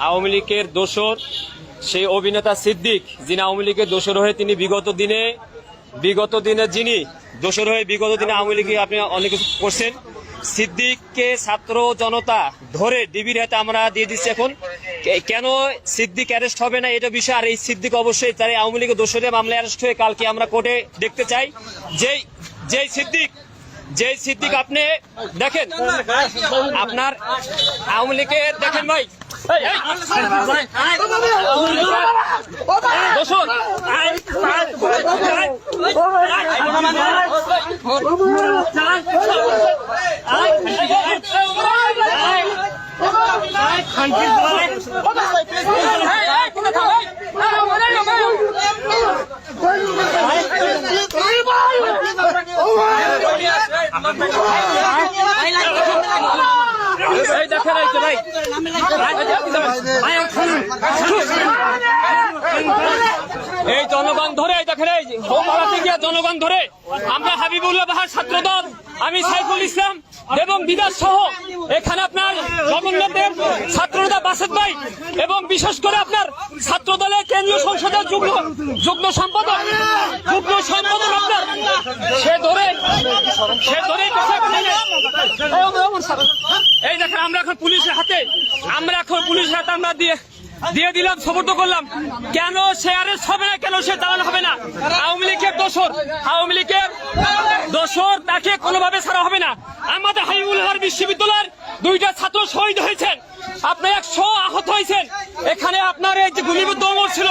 আওয়ামী লীগের দোসর সেই অভিনেতা সিদ্দিক, যিনি আওয়ামী লীগের দোসর হয়ে তিনি বিগত দিনে আওয়ামী লীগে আপনি অনেক কিছু করছেন। সিদ্দিককে ছাত্র জনতা ধরে ডিবির হাতে আমরা দিয়ে দিচ্ছি। এখন কেন সিদ্দিক অ্যারেস্ট হবে না এটা বিষয়, আর এই সিদ্দিক অবশ্যই তার আওয়ামী লীগের দোষরে মামলা অ্যারেস্ট হয়ে কালকে আমরা কোর্টে দেখতে চাই। যেই সিদ্দিক আপনি দেখেন, আপনার আওয়ামী লীগের দেখেন ভাই এই জনগণ ধরে দেখেন, এই জনগণ ধরে আমরা হাবিবুল্লাহ বাহার ছাত্রদল, আমি সাইফুল ইসলাম এবং বিদাস সহ এখানে আপনার জগন্নাথের ছাত্রনেতা বাসেদ ভাই এবং বিশেষ করে আপনার ছাত্রদলের কেন্দ্রীয় সংসদের যুগ্ম সম্পাদক আপনার সে ধরে এই দেখেন আমরা এখন পুলিশের হাতে আমরা দিয়ে দিলাম, সমর্থ করলাম। কেন সে অ্যারেস্ট হবে না, কেন সে চালানো হবে না? আওয়ামী লীগের দোসর তাকে কোনোভাবে ছাড়া হবে না। আমাদের হাবিবুল্লাহ বিশ্ববিদ্যালয়ের 2টা ছাত্র শহীদ হয়েছেন, আপনার 100 আহত হয়েছেন। এখানে আপনার এই যে গুলিবিদ্ধ অমর ছিল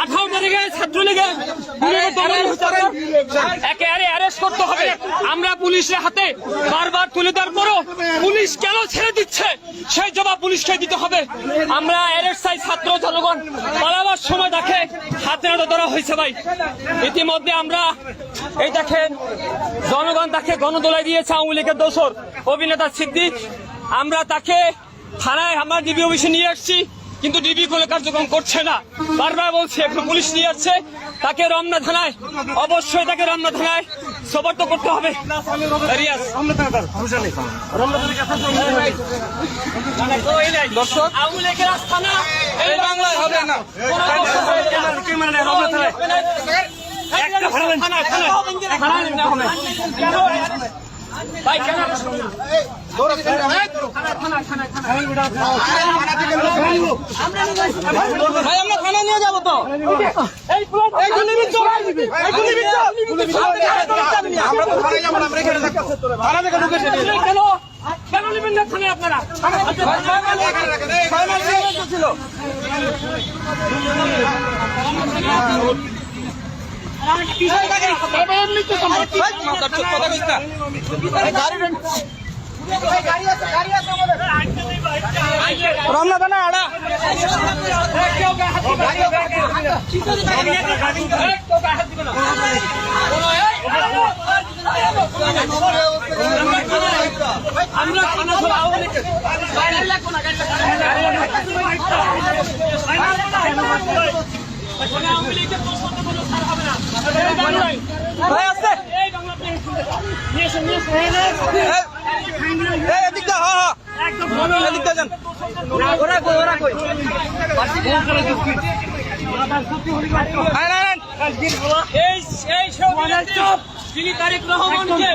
18 তারিখে ছাত্রলীগের একেবারে অ্যারেস্ট করতে হবে। আমরা পুলিশের হাতে বারবার তুলে দেওয়ার পরও পুলিশ কেন ছেড়ে দিচ্ছে সেই জবাব পুলিশকে দিতে হবে। আমরা অ্যারেস্ট চাই। ছাত্র জনগণ পালাবার সময় তাকে হাতে নাতে ধরা হয়েছে ভাই। ইতিমধ্যে আমরা এই দেখেন জনগণ তাকে গণদোলায় দিয়েছে আওয়ামী লীগের দোসর অভিনেতা সিদ্দিক। আমরা তাকে থানায় আমরা ডিবি অফিসে নিয়ে আসছি, কিন্তু ডিবি কোনো কার্যক্রম করছে না। বারবার বলছে এখন পুলিশ নিয়ে আসছে, তাকে রমনা থানায় অবশ্যই সোপর্দ করতে হবে। দর্শক আওয়ামী লীগের আস্থানা এই বাংলায় হবে না। ভাই কেন ভাই আমরা থানা নিয়ে যাবো তো। কেন নেবেন না থানায় আপনারা? রমনা থানা আড়া আমরা থানা যিনি তারেক রহমানকে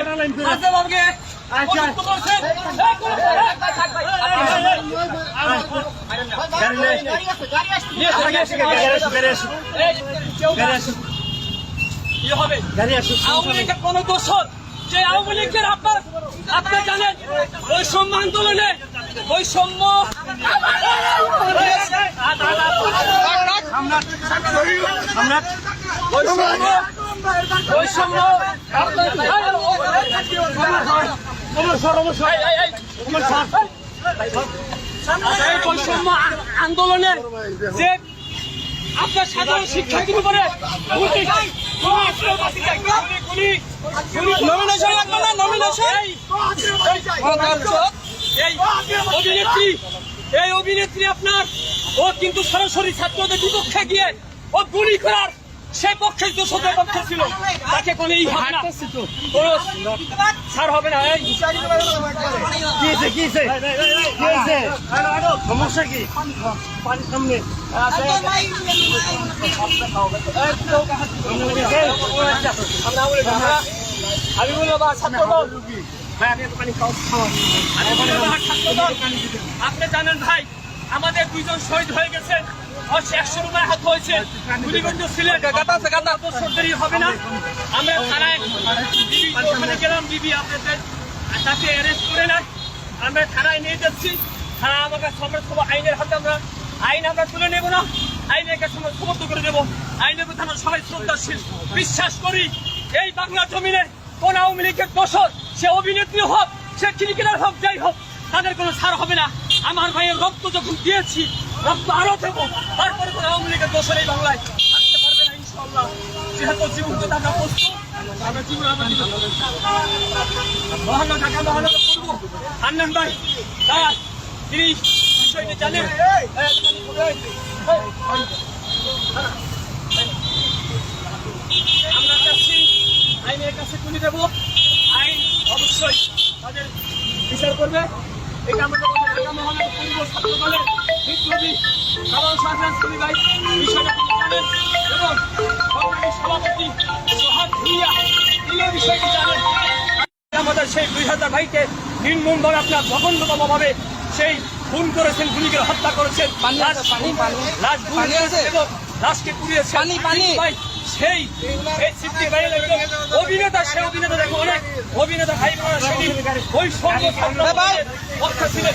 কোন দোষর যে আওয়ামী লীগের আপনার জানেন বৈষম্য আন্দোলনে বৈষম্য আন্দোলনে যে আপনার সাধারণ শিক্ষার্থীর উপরে অভিনেত্রী আপনার ও কিন্তু সরাসরি ছাত্রদের বিপক্ষে গিয়ে ও গুলি করার সে পক্ষে দোষদের পক্ষে ছিল, তাকে কোনো ই হবে না, কোনো ছাড় হবে না। সমস্যা কি? পানির সামনে আমি বলবো বা ছাত্রদল, আপনি জানেন ভাই, আমাদের দুইজন শহীদ হয়ে গেছে, 100 রুপয়ে হাত হয়েছে, গুলিবন্ধ ছিলেন, সরকারি হবে না। আমরা থানায় ওখানে গেলাম, দিদি আপনাদের তাকে অ্যারেস্ট করে নেয়, আমরা থানায় নিয়ে যাচ্ছি। থানা আমাকে সমর্থন, আইনের হাতে আইন আমরা তুলে নেব না, আইনের কাছে আমরা সমর্থন করে দেবো। আইনের প্রতি আমরা সবাই শ্রদ্ধাশীল, বিশ্বাস করি এই বাংলা জমিনে কোন আওয়ামী লীগের দোষর, সে অভিনেত্রী হোক, সে ক্রিকেটার হোক, যাই হোক, তাদের কোনো ছাড় হবে না। আমার ভাইয়ের রক্ত যখন দিয়েছি, রক্ত আরো দেবো, তারপরে কোনো আওয়ামী লীগের দোষর এই বাংলায় আসতে পারবে না ইনশাআল্লাহ। যেহেতু জীবন তো আমরা প্রস্তুত, আমরা জীবন মহানগর ঢাকা মহানগর করবো। আন্নান ভাই তার তিনি বিষয়টি জানেন। আমরা চাচ্ছি আইনের কাছে তুলে দেবো, আইন অবশ্যই তাদের বিচার করবে। এটা আমাদের ঢাকা মহানগর পূর্ব ছাত্র দলের বিপ্লবী সাধারণ সভাপতি ভাই বিষয়টা জানেন, এবং সরকারি সভাপতি সোহাগ ভুইয়া তিনি বিষয়টি জানেন। আমাদের সেই 2000 ভাইকে নির্মমভাবে আপনার জঘন্যতম ভাবে সেই খুন করেছেন, গুলি করে হত্যা করেছেন, লাশকে পুড়িয়েছেন ভাই। সেই সিদ্দিক ভাই অভিনেতা, সে অভিনেতা দেখো, অনেক অভিনেতা ভাই বৈষম্য পক্ষে ছিলেন,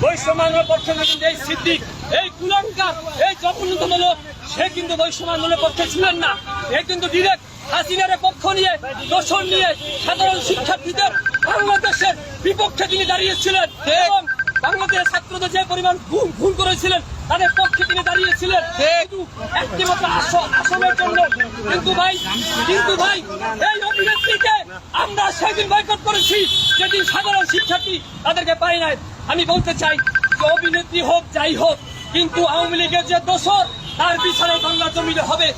বৈষম্যের পক্ষে কিন্তু এই সিদ্দিক, এই কুলাঙ্কার, এই জঘন্যতম লোক, সে কিন্তু বৈষম্যের পক্ষে ছিলেন না। এ কিন্তু ডিরেক্ট হাসিনার পক্ষ নিয়ে, দোষণ নিয়ে সাধারণ শিক্ষার্থীদের বাংলাদেশের বিপক্ষে তিনি দাঁড়িয়েছিলেন, এবং বাংলাদেশের ছাত্রদের যে পরিমাণ খুন করেছিলেন তাদের পক্ষে তিনি দাঁড়িয়েছিলেন একটিমাত্র আসনের জন্য। কিন্তু ভাই এই অভিনেত্রীকে আমরা সেদিন বয়কট করেছি, যেদিন সাধারণ শিক্ষার্থী তাদেরকে পাই নাই। আমি বলতে চাই যে অভিনেত্রী হোক, যাই হোক, কিন্তু আওয়ামী লীগের যে দোষর, তার বিচারে বাংলা জমিনে হবে,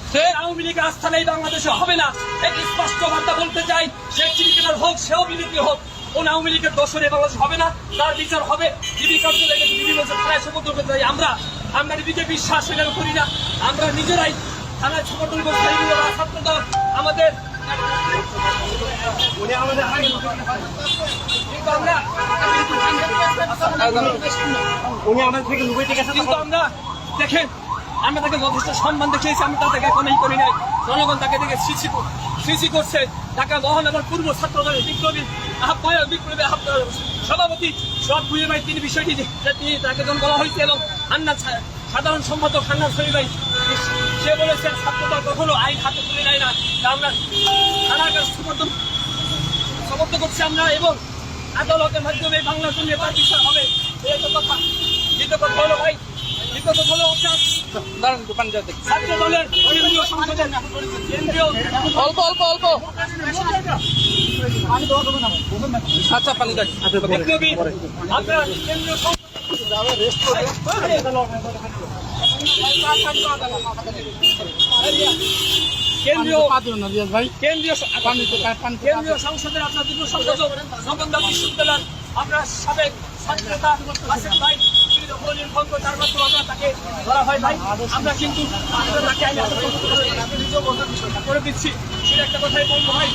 আওয়ামী লীগের আস্থা নেই বাংলাদেশে হবে না। একটি স্পষ্ট বার্তা বলতে চাই, সে ক্রিকেটার হোক, সে অভিনেত্রী হোক, কোন আওয়ামী লীগের দোষরে বাংলাদেশ হবে না, তার বিচার হবে। ডিবি কার্যালয়ে ডিবি বলছে থানায় সমর্থন করতে চাই, আমরা ডিবিকে বিশ্বাস করি না, আমরা নিজেরাই থানায় সমর্থন করতে চাই। ছাত্রদল আমাদের কিন্তু আমরা দেখেন, আমরা তাকে যথেষ্ট সম্মান দেখিয়েছি, আমরা তাকে কোনোই করি নাই। জনগণ তাকে দেখে সৃষ্টি করছে। ঢাকা মহানগর পূর্ব ছাত্র দলের বিপ্লবী সভাপতি সব ভুয়ে ভাই তিনি বিষয়টি তিনি তাকে যখন বলা হয়েছে, এবং আন্নার সাধারণ সম্পাদক হান্নান শরীফ ভাই সে বলেছেন ছাত্রদল কখনো আইন হাতে তুলে নেয় না, আমরা থানার কাছে সমর্থন করছি আমরা, এবং আদালতের মাধ্যমে বাংলার জন্য তার বিচার হবে। এই তো কথা। দ্বিতীয় কথা হলো ভাই, ছাত্র দলের কেন্দ্রীয় সংসদের অল্প আচ্ছা পানি আপনার কেন্দ্রীয় কেন্দ্রীয় সংসদের আপনার দুটো সংযোজক নবন্দা বিশ্ববিদ্যালয় আপনার সাবেক ছাত্রনেতা আসিফ ভাই তার মাধ্যমে তাকে ধরা হয় ভাই। আমরা কিন্তু করে দিচ্ছি, সেটা একটা কথাই বলবো ভাই।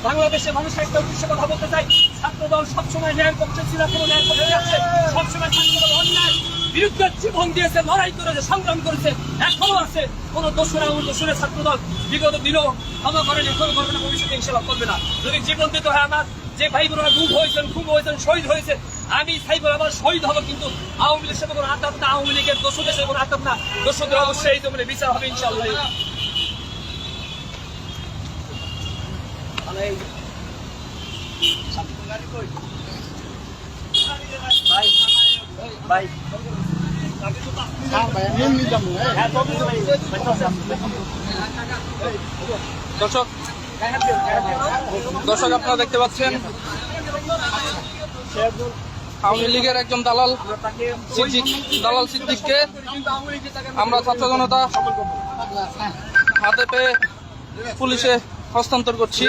বাংলাদেশের মানুষের একটা উদ্দেশ্যে কথা বলতে চাই, ছাত্রদল সবসময় ন্যায়ের পক্ষে ছিল, কোনো ন্যায়ের পক্ষে আছে, সবসময় ছাত্রদল অন্যায় বিরুদ্ধে জীবন দিয়েছে, লড়াই করেছে, সংগ্রাম করেছে, এখনো আছে। কোন দোষরে ছাত্রদল বিগত দিনও ক্ষমা করেন, এখনো করবে না, ভবিষ্যতে ইনশাআল্লাহ করবে না। যদি জীবন দিতে হয়, আমার যে ভাই বোনেরা খুন হয়েছেন, শহীদ হয়েছে, আমি সাইবুল আবার শহীদ হবো, কিন্তু আওয়ামী লীগের সাথে কোনো আঘাত না, আওয়ামী লীগের দোষদের সাথে কোনো আঘাত না, দোষদের অবশ্যই এই জমিনে বিচার হবে ইনশাআল্লাহ। দর্শক আপনারা দেখতে পাচ্ছেন আওয়ামী লীগের একজন দালাল সিদ্দিককে আমরা ছাত্র জনতা হাতে পেয়ে পুলিশে হস্তান্তর করছি।